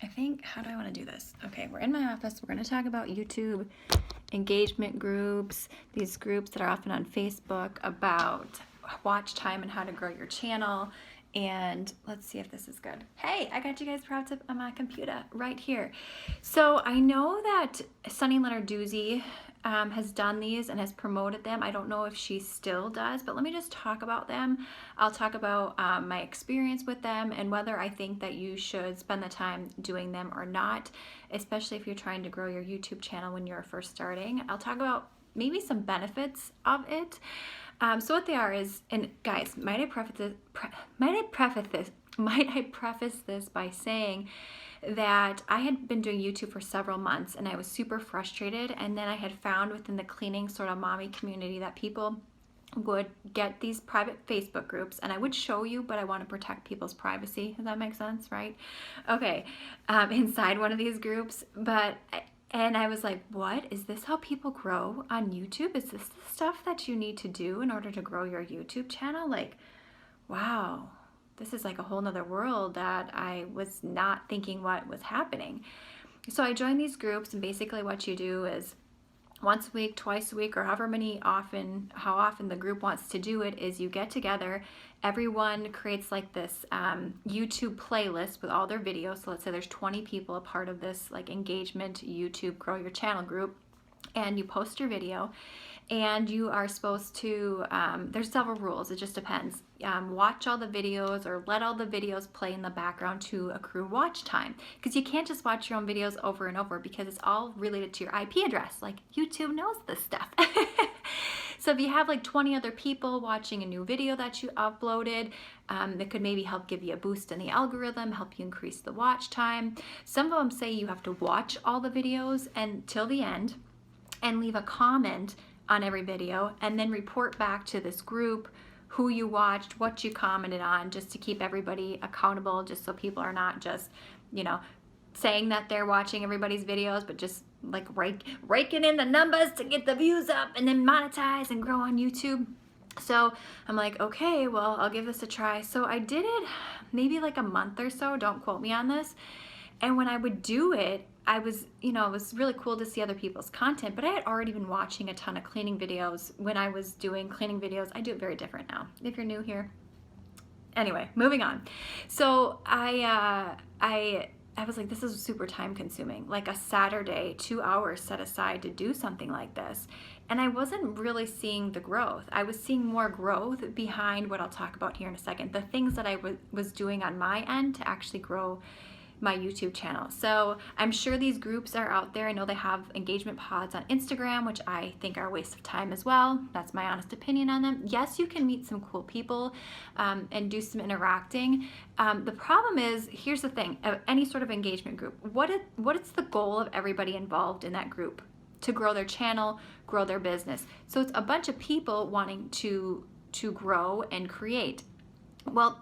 I think, how do I want to do this? Okay, we're in my office. We're going to talk about YouTube engagement groups, these groups that are often on Facebook about watch time and how to grow your channel. And let's see if this is good. Hey, I got you guys propped up on my computer right here. So I know that Sunny Leonard Doozy has done these and has promoted them. I don't know if she still does, but let me just talk about them. I'll talk about my experience with them and whether I think that you should spend the time doing them or not, especially if you're trying to grow your YouTube channel when you're first starting. I'll talk about maybe some benefits of it. So what they are is, and guys, might I preface this by saying that I had been doing YouTube for several months and I was super frustrated, and then I had found within the cleaning sort of mommy community that people would get these private Facebook groups, and I would show you, but I want to protect people's privacy. Does that make sense, right? Okay, inside one of these groups, and I was like, what? Is this how people grow on YouTube? Is this the stuff that you need to do in order to grow your YouTube channel? Like, wow, this is like a whole nother world that I was not thinking what was happening. So I joined these groups, and basically what you do is once a week, twice a week, or how often the group wants to do it, is you get together. Everyone creates like this YouTube playlist with all their videos. So let's say there's 20 people a part of this like engagement YouTube grow your channel group, and you post your video, and you are supposed to, there's several rules, it just depends. Watch all the videos or let all the videos play in the background to accrue watch time. Because you can't just watch your own videos over and over because it's all related to your IP address. Like, YouTube knows this stuff. So if you have like 20 other people watching a new video that you uploaded, that could maybe help give you a boost in the algorithm, help you increase the watch time. Some of them say you have to watch all the videos until the end and leave a comment on every video, and then report back to this group who you watched, what you commented on, just to keep everybody accountable, just so people are not just, you know, saying that they're watching everybody's videos, but just like raking in the numbers to get the views up and then monetize and grow on YouTube. So I'm like, okay, well, I'll give this a try. So I did it maybe like a month or so, don't quote me on this. And when I would do it, I was, you know, it was really cool to see other people's content, but I had already been watching a ton of cleaning videos when I was doing cleaning videos. I do it very different now, if you're new here. Anyway, moving on. So I was like, this is super time consuming, like a Saturday, 2 hours set aside to do something like this. And I wasn't really seeing the growth. I was seeing more growth behind what I'll talk about here in a second, the things that I was doing on my end to actually grow my YouTube channel. So I'm sure these groups are out there. I know they have engagement pods on Instagram, which I think are a waste of time as well. That's my honest opinion on them. Yes, you can meet some cool people and do some interacting. The problem is, here's the thing, any sort of engagement group, what is the goal of everybody involved in that group? To grow their channel, grow their business. So it's a bunch of people wanting to grow and create. Well,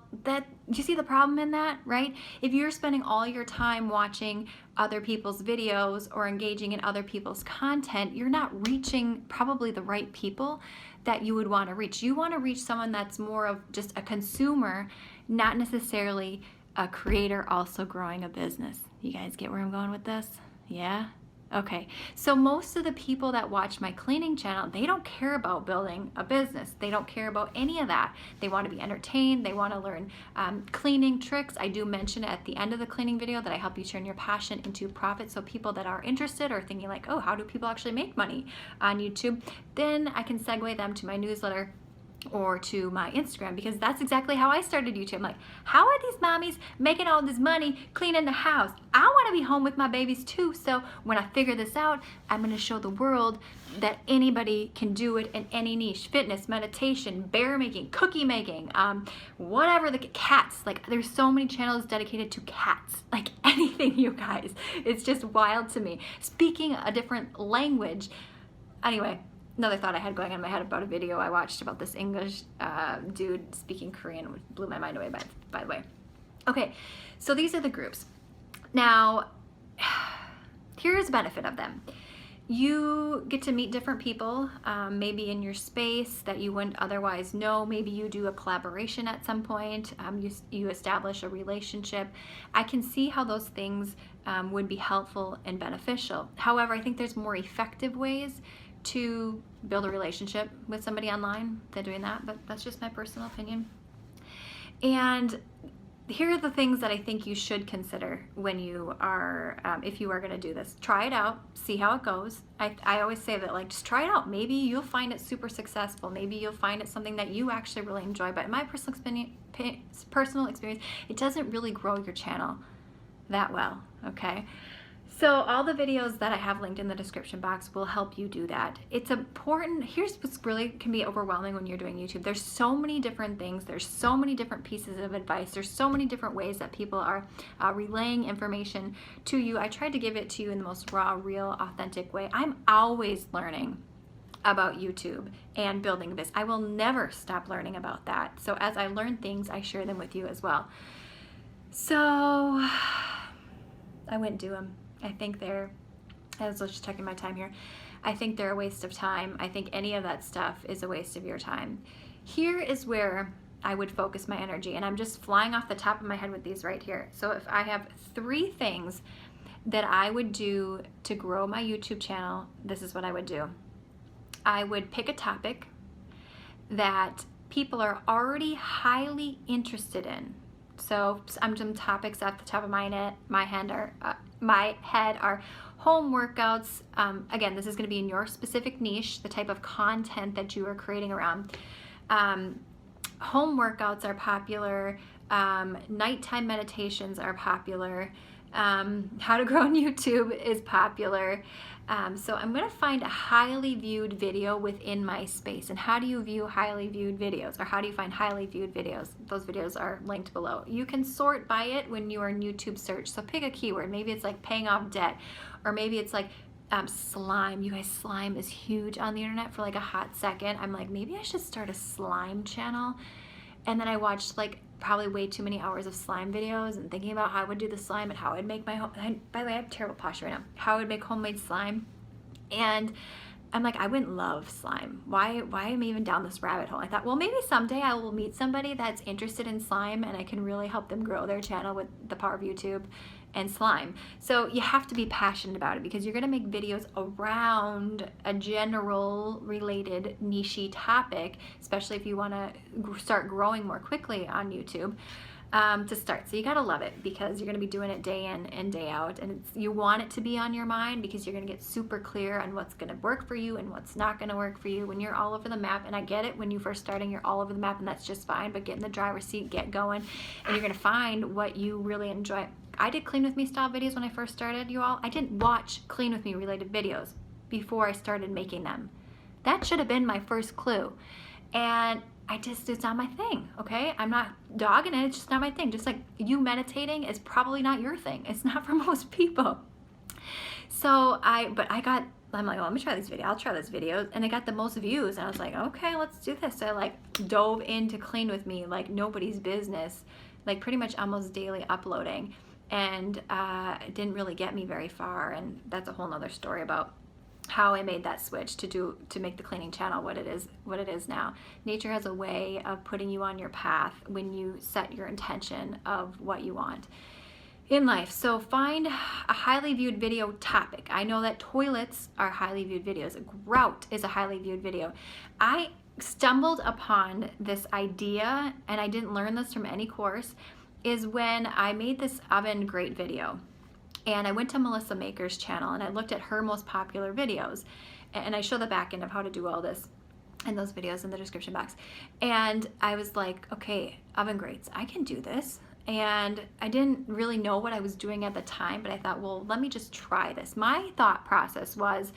you see the problem in that, right? If you're spending all your time watching other people's videos or engaging in other people's content, you're not reaching probably the right people that you would want to reach. You want to reach someone that's more of just a consumer, not necessarily a creator also growing a business. You guys get where I'm going with this? Yeah? Okay, so most of the people that watch my cleaning channel, they don't care about building a business. They don't care about any of that. They want to be entertained. They want to learn cleaning tricks. I do mention at the end of the cleaning video that I help you turn your passion into profit. So people that are interested or thinking like, oh, how do people actually make money on YouTube? Then I can segue them to my newsletter or to my Instagram, because that's exactly how I started YouTube. I'm like, how are these mommies making all this money cleaning the house? I want to be home with my babies too. So when I figure this out, I'm going to show the world that anybody can do it in any niche: fitness, meditation, bear making, cookie making, whatever. The cats, like there's so many channels dedicated to cats, like anything, you guys. It's just wild to me. Speaking a different language. Anyway, another thought I had going on in my head about a video I watched about this English dude speaking Korean, which blew my mind away, by the way. Okay, so these are the groups. Now, here's the benefit of them. You get to meet different people, maybe in your space that you wouldn't otherwise know. Maybe you do a collaboration at some point. You establish a relationship. I can see how those things would be helpful and beneficial. However, I think there's more effective ways to build a relationship with somebody online than doing that, but that's just my personal opinion. And here are the things that I think you should consider when you are, if you are going to do this. Try it out, see how it goes. I always say that, like, just try it out. Maybe you'll find it super successful. Maybe you'll find it something that you actually really enjoy. But in my personal experience, it doesn't really grow your channel that well, okay? So all the videos that I have linked in the description box will help you do that. It's important. Here's what's really can be overwhelming when you're doing YouTube. There's so many different things. There's so many different pieces of advice. There's so many different ways that people are relaying information to you. I tried to give it to you in the most raw, real, authentic way. I'm always learning about YouTube and building this. I will never stop learning about that. So as I learn things, I share them with you as well. So I wouldn't do them. I think I was just checking my time here. I think they're a waste of time. I think any of that stuff is a waste of your time. Here is where I would focus my energy, and I'm just flying off the top of my head with these right here. So if I have 3 things that I would do to grow my YouTube channel, this is what I would do. I would pick a topic that people are already highly interested in. So some topics at the top of my head are home workouts. Again, this is going to be in your specific niche, the type of content that you are creating around. Home workouts are popular. Nighttime meditations are popular. How to grow on YouTube is popular. So I'm going to find a highly viewed video within my space. And how do you view highly viewed videos, or how do you find highly viewed videos? Those videos are linked below. You can sort by it when you are in YouTube search. So pick a keyword. Maybe it's like paying off debt, or maybe it's like slime. You guys, slime is huge on the internet for like a hot second. I'm like, maybe I should start a slime channel. And then I watched like probably way too many hours of slime videos and thinking about how I would do the slime and how I'd make my home. By the way, I have terrible posture right now. How I would make homemade slime. And I'm like, I wouldn't love slime. Why am I even down this rabbit hole? I thought, well, maybe someday I will meet somebody that's interested in slime and I can really help them grow their channel with the power of YouTube and slime. So you have to be passionate about it, because you're gonna make videos around a general related niche topic, especially if you wanna start growing more quickly on YouTube. To start. So you gotta love it, because you're gonna be doing it day in and day out, and you want it to be on your mind, because you're gonna get super clear on what's gonna work for you and what's not gonna work for you when you're all over the map. And I get it, when you first starting, you're all over the map, and that's just fine, but get in the driver's seat, get going, and you're gonna find what you really enjoy. I did clean with me style videos when I first started, you all. I didn't watch clean with me related videos before I started making them. That should have been my first clue. And it's not my thing, okay? I'm not dogging it, it's just not my thing. Just like you meditating is probably not your thing. It's not for most people. So I'm like, well, let me try this video. I'll try this video. And it got the most views. And I was like, okay, let's do this. So I like dove into clean with me like nobody's business, like pretty much almost daily uploading. And it didn't really get me very far. And that's a whole nother story about how I made that switch to make the cleaning channel what it is now. Nature has a way of putting you on your path when you set your intention of what you want in life. So find a highly viewed video topic. I know that toilets are highly viewed videos. Grout is a highly viewed video. I stumbled upon this idea, and I didn't learn this from any course, is when I made this oven grate video. And I went to Melissa Maker's channel and I looked at her most popular videos. And I show the back end of how to do all this and those videos in the description box. And I was like, okay, oven grates, I can do this. And I didn't really know what I was doing at the time, but I thought, well, let me just try this. My thought process was,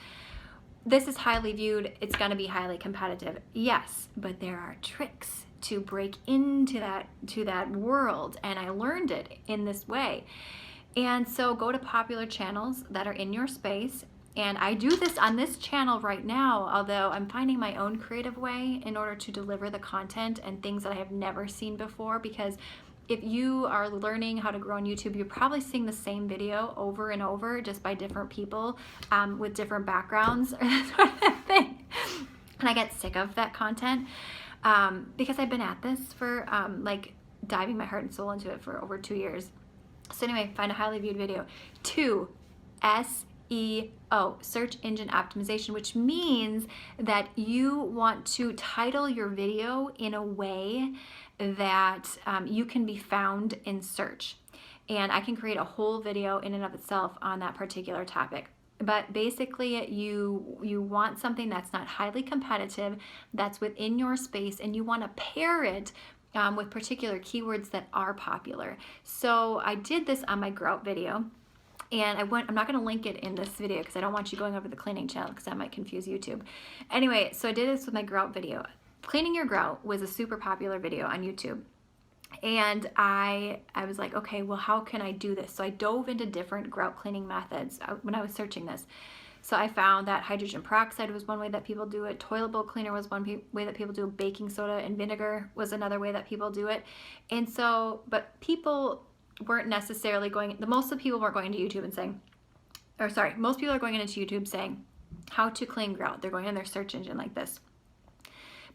this is highly viewed, it's gonna be highly competitive. Yes, but there are tricks to break into that world. And I learned it in this way. And so go to popular channels that are in your space. And I do this on this channel right now, although I'm finding my own creative way in order to deliver the content and things that I have never seen before, because if you are learning how to grow on YouTube, you're probably seeing the same video over and over, just by different people with different backgrounds or that sort of thing. And I get sick of that content because I've been at this for like diving my heart and soul into it for over 2 years. So anyway, find a highly viewed video. 2, SEO, search engine optimization, which means that you want to title your video in a way that you can be found in search. And I can create a whole video in and of itself on that particular topic. But basically, you want something that's not highly competitive, that's within your space, and you want to pair it with particular keywords that are popular. So I did this on my grout video. And I'm not going to link it in this video because I don't want you going over the cleaning channel because that might confuse YouTube. Anyway, so I did this with my grout video. Cleaning your grout was a super popular video on YouTube. And I was like, okay, well, how can I do this? So I dove into different grout cleaning methods when I was searching this. So I found that hydrogen peroxide was one way that people do it. Toilet bowl cleaner was one way that people do it. Baking soda and vinegar was another way that people do it. And so, but people weren't necessarily going, most of the people weren't going to YouTube and saying, or sorry, most people are going into YouTube saying how to clean grout. They're going in their search engine like this.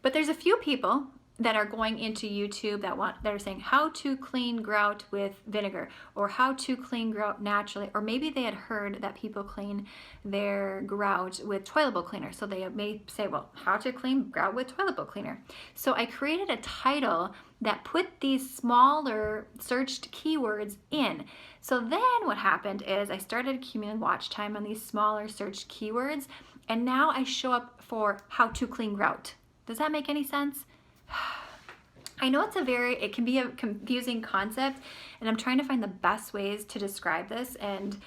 But there's a few people that are going into YouTube that are saying how to clean grout with vinegar, or how to clean grout naturally, or maybe they had heard that people clean their grout with toilet bowl cleaner. So they may say, well, how to clean grout with toilet bowl cleaner. So I created a title that put these smaller searched keywords in. So then what happened is I started accumulating watch time on these smaller searched keywords, and now I show up for how to clean grout. Does that make any sense? I know it can be a confusing concept, and I'm trying to find the best ways to describe this, and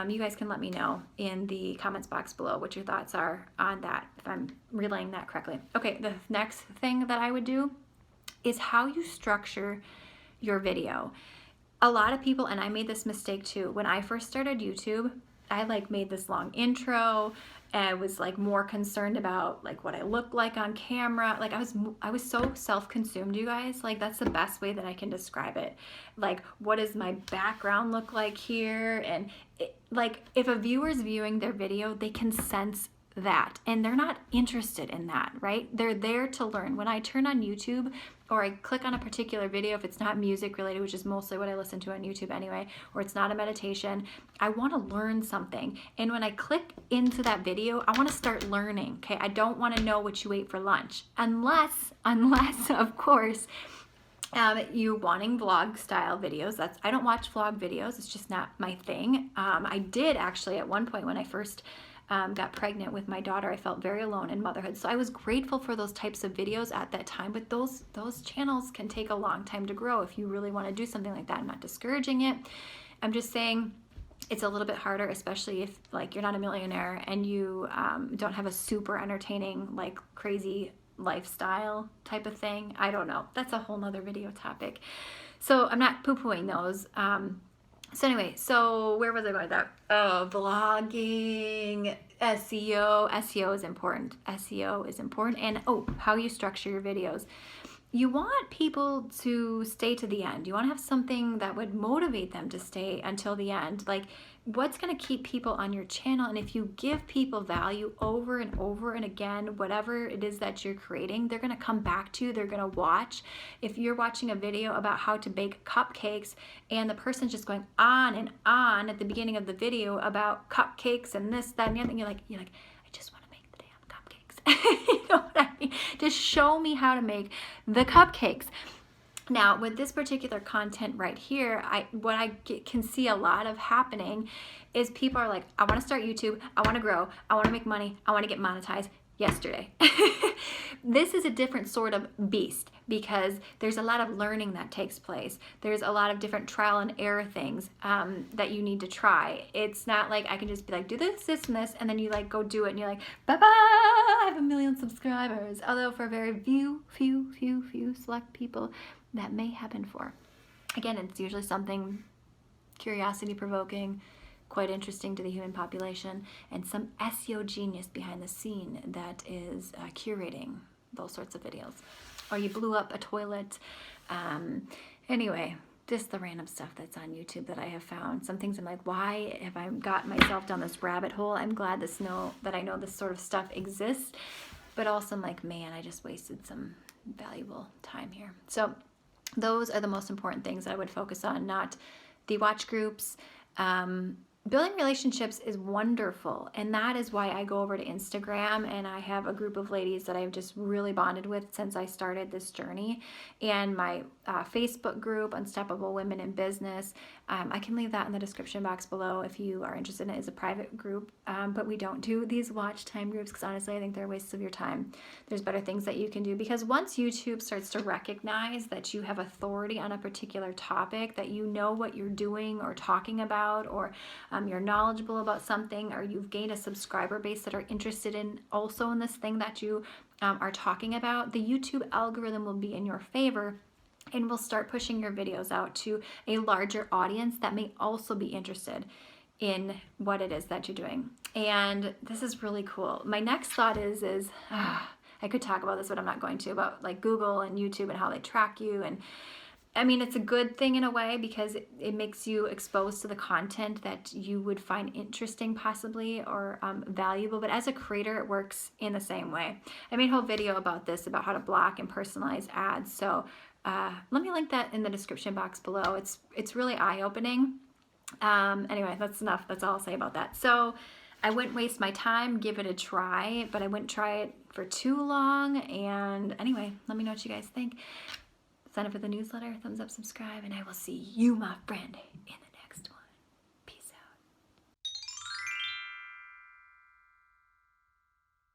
you guys can let me know in the comments box below what your thoughts are on that, if I'm relaying that correctly. Okay, the next thing that I would do is how you structure your video. A lot of people, and I made this mistake too, when I first started YouTube, I like made this long intro. I was like more concerned about like what I look like on camera. Like I was so self-consumed, you guys. Like that's the best way that I can describe it. Like, what does my background look like here? And like if a viewer's viewing their video, they can sense that, and they're not interested in that, right? They're there to learn. When I turn on YouTube or I click on a particular video, if it's not music related, which is mostly what I listen to on YouTube anyway, or it's not a meditation, I want to learn something. And when I click into that video, I want to start learning. Okay, I don't want to know what you ate for lunch, unless of course you wanting vlog style videos. I don't watch vlog videos. It's just not my thing. I did actually at one point when I first got pregnant with my daughter, I felt very alone in motherhood. So I was grateful for those types of videos at that time, but those channels can take a long time to grow if you really want to do something like that. I'm not discouraging it. I'm just saying it's a little bit harder, especially if like you're not a millionaire and you don't have a super entertaining, like crazy lifestyle type of thing. I don't know. That's a whole nother video topic. So I'm not poo-pooing those. So anyway, so where was I going with that? Oh, vlogging, SEO. SEO is important. SEO is important. And how you structure your videos. You want people to stay to the end. You want to have something that would motivate them to stay until the end. Like, what's going to keep people on your channel? And if you give people value over and over and again, whatever it is that you're creating, they're going to come back to you. They're going to watch. If you're watching a video about how to bake cupcakes and the person's just going on and on at the beginning of the video about cupcakes and this, that, and the other thing, you're like, I just want to make the damn cupcakes. You know what I mean? Just show me how to make the cupcakes. Now, with this particular content right here, what I can see a lot of happening is people are like, I want to start YouTube, I want to grow, I want to make money, I want to get monetized yesterday. This is a different sort of beast because there's a lot of learning that takes place. There's a lot of different trial and error things that you need to try. It's not like I can just be like, do this, this, and this, and then you like go do it and you're like, bye-bye, I have 1 million subscribers. Although for very few select people, that may happen for. Again, it's usually something curiosity provoking, quite interesting to the human population, and some SEO genius behind the scene that is curating those sorts of videos. Or you blew up a toilet. Anyway, just the random stuff that's on YouTube that I have found. Some things I'm like, why have I got myself down this rabbit hole? I'm glad that I know this sort of stuff exists, but also I'm like, man, I just wasted some valuable time here. So those are the most important things I would focus on, not the watch groups. Building relationships is wonderful, and that is why I go over to Instagram, and I have a group of ladies that I've just really bonded with since I started this journey. And my Facebook group, Unstoppable Women in Business, I can leave that in the description box below if you are interested in it. It's a private group, but we don't do these watch time groups because honestly I think they're wastes of your time. There's better things that you can do, because once YouTube starts to recognize that you have authority on a particular topic, that you know what you're doing or talking about, or you're knowledgeable about something, or you've gained a subscriber base that are interested in also in this thing that you are talking about, the YouTube algorithm will be in your favor and will start pushing your videos out to a larger audience that may also be interested in what it is that you're doing. And this is really cool. My next thought is I could talk about this, but I'm not going to, about like Google and YouTube and how they track you. And I mean, it's a good thing in a way, because it makes you exposed to the content that you would find interesting possibly, or valuable. But as a creator, it works in the same way. I made a whole video about this, about how to block and personalize ads. So let me link that in the description box below. It's really eye-opening. Anyway, that's enough. That's all I'll say about that. So I wouldn't waste my time, give it a try, but I wouldn't try it for too long. And anyway, let me know what you guys think. Sign up for the newsletter, thumbs up, subscribe, and I will see you, my friend, in the